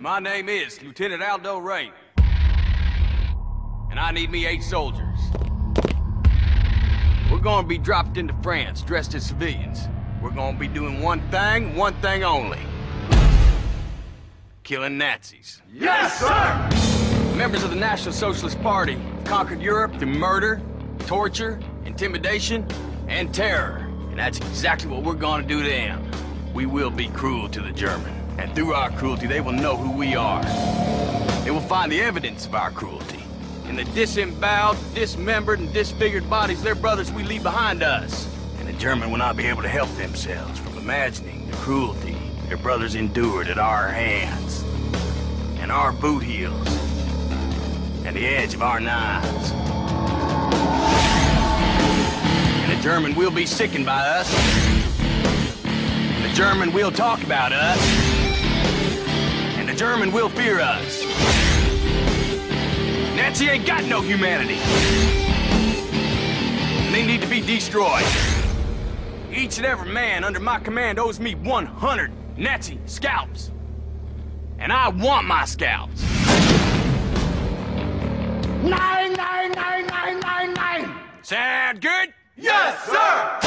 My name is Lieutenant Aldo Rain. And I need me 8 soldiers. We're gonna be dropped into France, dressed as civilians. We're gonna be doing one thing only. Killing Nazis. Yes, sir! Members of the National Socialist Party have conquered Europe through murder, torture, intimidation, and terror. And that's exactly what we're gonna do to them. We will be cruel to the German. And through our cruelty, they will know who we are. They will find the evidence of our cruelty in the disemboweled, dismembered, and disfigured bodies their brothers we leave behind us. And the German will not be able to help themselves from imagining the cruelty their brothers endured at our hands. And our boot heels. And the edge of our knives. And the German will be sickened by us. And the German will talk about us. And the German will fear us. Nazi ain't got no humanity. And they need to be destroyed. Each and every man under my command owes me 100 Nazi scalps. And I want my scalps. Nine, nine, nine, nine, nine, nine. Sound good? Yes, sir!